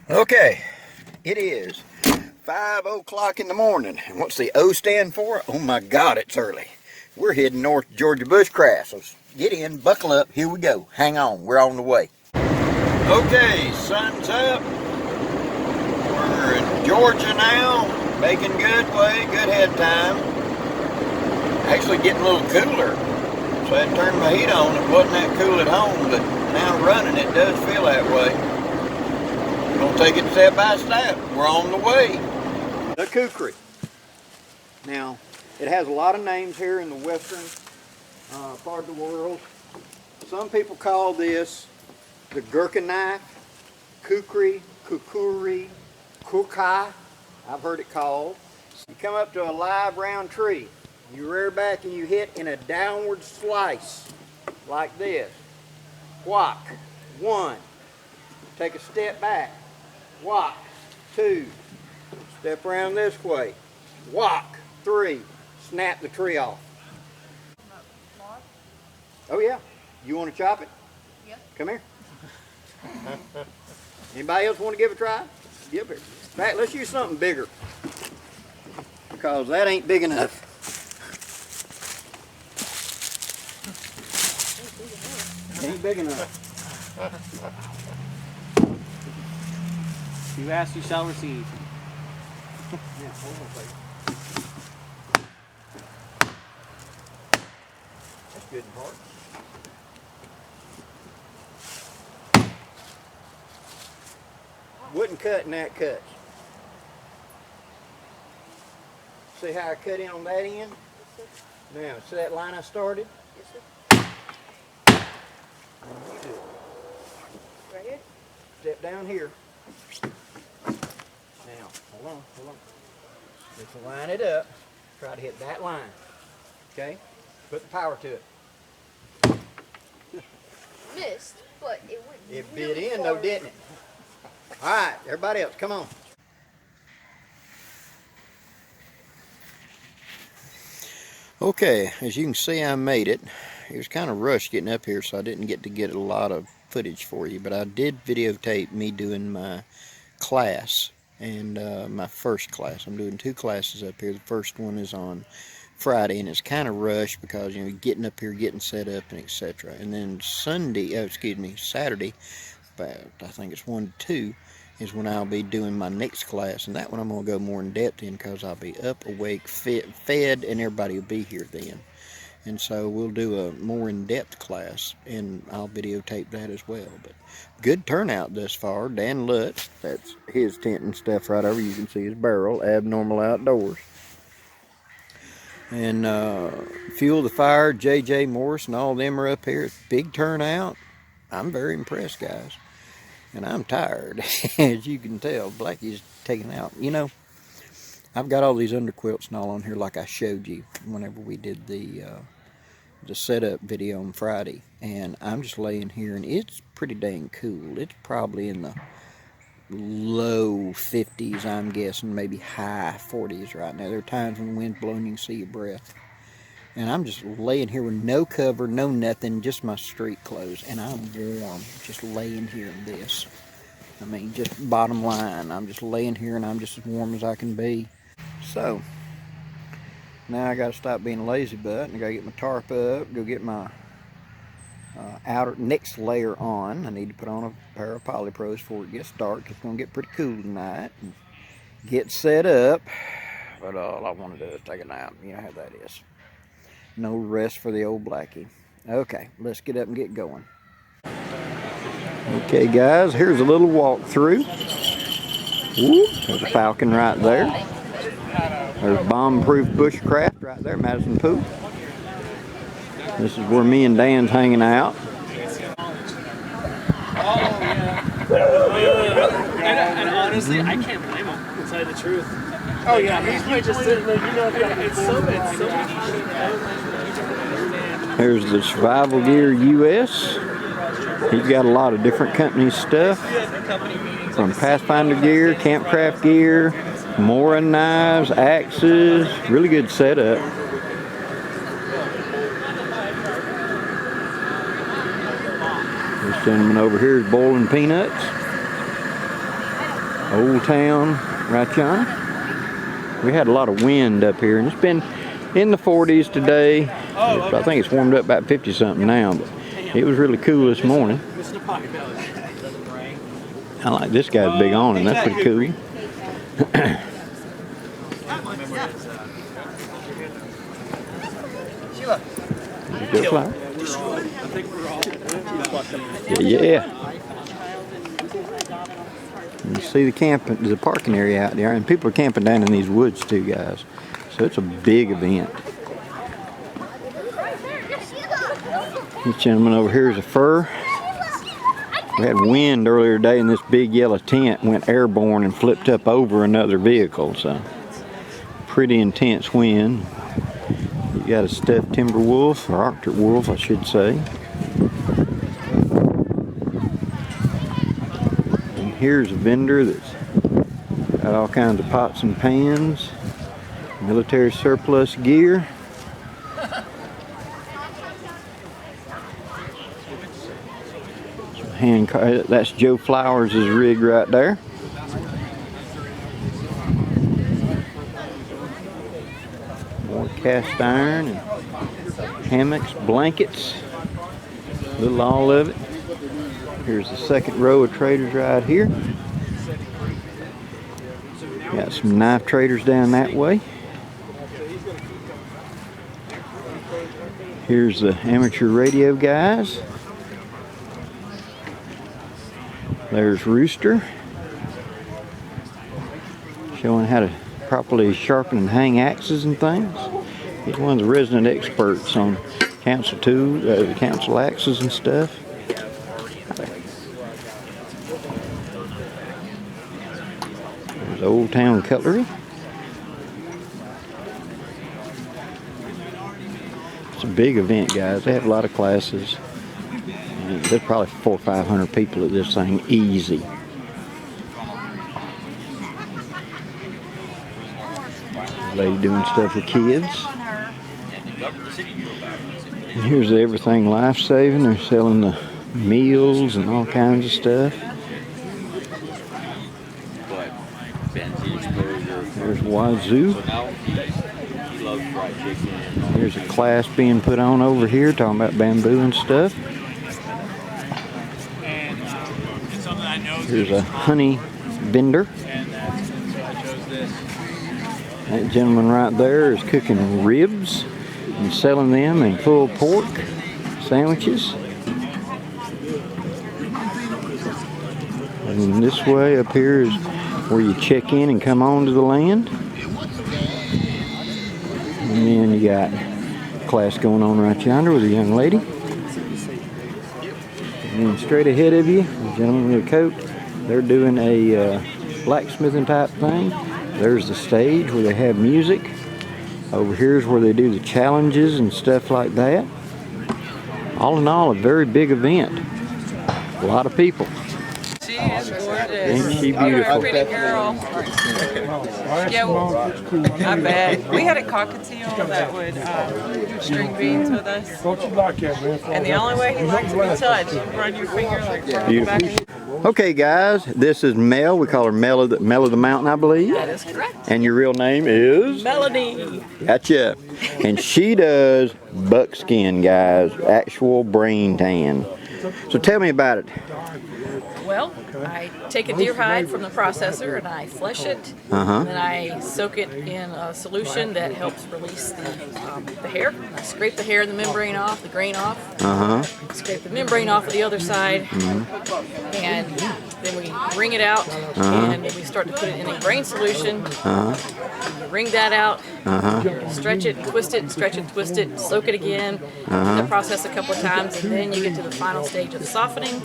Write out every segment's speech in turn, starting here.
Okay, it is 5 o'clock in the morning. And what's the O stand for? Oh my God, it's early. We're heading north to Georgia Bushcraft. So get in, buckle up, here we go. Hang on, we're on the way. Okay, sun's up. We're in Georgia now, making good way, good head time. Actually getting a little cooler. So I had to turn my heat on. It wasn't that cool at home, but now running it does feel that way. We're going to take it step by step. We're on the way. The KUKRI. Now, it has a lot of names here in the western part of the world. Some people call this the gherkin knife, KUKRI, KUKRI, KUKRI, I've heard it called. You come up to a live round tree. You rear back and you hit in a downward slice like this. Whack. 1. Take a step back. Whack. 2. Step around this way. Whack. 3. Snap the tree off. Oh yeah. You want to chop it? Yeah. Come here. Anybody else want to give it a try? Get up here. In fact, let's use something bigger, because that ain't big enough. Ain't big enough. You ask, you shall receive. Yeah, hold on, please. That's good and hard. Wouldn't cut and that cuts. See how I cut in on that end? Yes, sir. Now, see that line I started? Yes, sir. You do it. Right here? Step down here. Now, hold on. Let's line it up. Try to hit that line. Okay? Put the power to it. Missed, but it went. It bit in though, didn't it? All right, everybody else, come on. Okay, as you can see, I made it. It was kind of rushed getting up here, so I didn't get to get a lot of footage for you, but I did videotape me doing my class, and my first class. I'm doing 2 classes up here. The first one is on Friday, and it's kind of rushed because, you know, getting up here, getting set up, and etc. And then Saturday, but I think it's 1 to 2, is when I'll be doing my next class, and that one I'm going to go more in depth in, because I'll be up, awake, fed, and everybody will be here then. And so we'll do a more in-depth class, and I'll videotape that as well. But good turnout thus far. Dan Lutz, that's his tent and stuff right over. You can see his barrel, Abnormal Outdoors. And Fuel the Fire, J.J. Morris, and all of them are up here. It's big turnout. I'm very impressed, guys. And I'm tired, as you can tell. Blackie's taken out. You know, I've got all these underquilts and all on here like I showed you whenever we did the setup video on Friday. And I'm just laying here, and it's pretty dang cool. It's probably in the low 50s, I'm guessing, maybe high 40s right now. There are times when the wind's blowing, you can see your breath. And I'm just laying here with no cover, no nothing, just my street clothes. And I'm warm, just laying here in this. I mean, just bottom line, I'm just laying here and I'm just as warm as I can be. So, now I got to stop being a lazy butt, and I got to get my tarp up, go get my next layer on. I need to put on a pair of polypros before it gets dark. It's going to get pretty cool tonight. And get set up, but all I want to do is take a nap. You know how that is. No rest for the old Blackie. Okay, let's get up and get going. Okay, guys, here's a little walkthrough. There's a falcon right there. There's bomb-proof bushcraft right there, Madison Pool. This is where me and Dan's hanging out. And honestly, I can't blame him, to tell you the truth. Oh yeah, he's just sitting there, you know, it's so Here's the Survival Gear US. He's got a lot of different company stuff, from Pathfinder gear, Campcraft gear, Mora knives, axes, really good setup. This gentleman over here is boiling peanuts. Old Town right yonder. We had a lot of wind up here, and it's been in the 40s today. I think it's warmed up about 50 something now, but it was really cool this morning. I like this guy's big awning, that's pretty cool. Yeah. You see the camping, there's a parking area out there, and people are camping down in these woods too, guys. So it's a big event. This gentleman over here is a fur. We had wind earlier today, and this big yellow tent went airborne and flipped up over another vehicle. So pretty intense wind. You got a stuffed timber wolf, or Arctic wolf, I should say. And here's a vendor that's got all kinds of pots and pans, military surplus gear. That's Joe Flowers' rig right there. More cast iron and hammocks, blankets, little all of it. Here's the second row of traders right here. Got some knife traders down that way. Here's the amateur radio guys. There's Rooster, showing how to properly sharpen and hang axes and things. He's one of the resident experts on council tools, council axes and stuff. There's Old Town Cutlery. It's a big event, guys. They have a lot of classes. There's probably 400 or 500 people at this thing, easy. Lady doing stuff with kids. And here's the Everything Life Saving. They're selling the meals and all kinds of stuff. There's Wazoo. There's a class being put on over here talking about bamboo and stuff. Here's a honey vendor. That gentleman right there is cooking ribs and selling them in pulled pork sandwiches. And this way up here is where you check in and come on to the land. And then you got a class going on right yonder with a young lady. And then straight ahead of you, the gentleman with a coat, they're doing a blacksmithing type thing. There's the stage where they have music. Over here is where they do the challenges and stuff like that. All in all, a very big event. A lot of people. She is gorgeous. Ain't she beautiful? Pretty girl. Yeah, well, I bet. We had a cockatiel that would string beans with us. And the only way he likes to be touched, run your finger like back. Okay, guys, this is Mel. We call her Mel of the Mountain, I believe. That is correct. And your real name is? Melody. Gotcha. And she does buckskin, guys. Actual brain tan. So tell me about it. Well, I take a deer hide from the processor and I flesh it. And then I soak it in a solution that helps release the hair. I scrape the hair and the membrane off, the grain off. Scrape the membrane off of the other side. And then we wring it out. And then we start to put it in a grain solution. You wring that out. Stretch it, twist it, stretch it, twist it, soak it again. Do the process a couple of times. And then you get to the final stage of softening.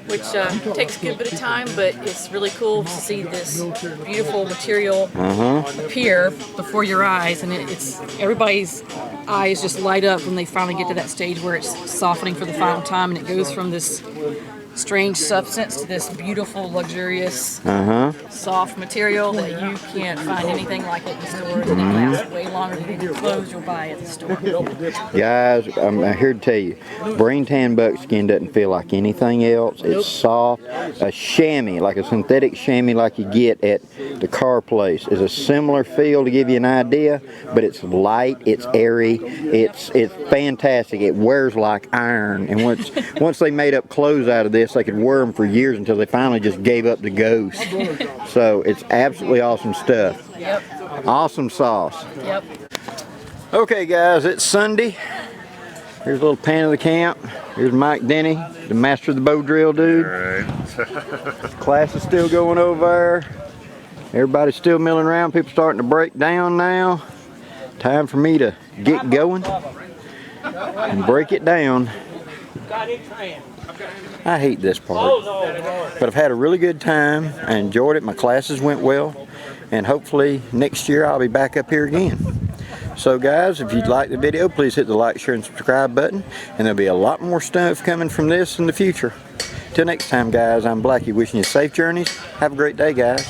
Which takes a good bit of time, but it's really cool to see this beautiful material appear before your eyes, and it's everybody's eyes just light up when they finally get to that stage where it's softening for the final time, and it goes from this strange substance to this beautiful, luxurious, Uh-huh. soft material that you can't find anything like it in the stores, and it lasts way longer than any clothes you'll buy at the store. Guys, I'm here to tell you, brain tan buckskin doesn't feel like anything else. It's soft. A chamois, like a synthetic chamois like you get at the car place, is a similar feel to give you an idea, but it's light, it's airy, it's fantastic. It wears like iron, and once they made up clothes out of this, they could wear them for years until they finally just gave up the ghost. So it's absolutely awesome stuff. Yep. Awesome sauce. Yep. Okay guys, it's Sunday. Here's a little pan of the camp. Here's Mike Denny, the master of the bow drill dude. Class is still going over there. Everybody's still milling around. People starting to break down now. Time for me to get going and break it down. I hate this part, but I've had a really good time. I enjoyed it. My classes went well, and hopefully next year I'll be back up here again. So guys, if you'd like the video, please hit the like, share, and subscribe button, and there'll be a lot more stuff coming from this in the future. Till next time guys, I'm Blackie wishing you safe journeys. Have a great day guys.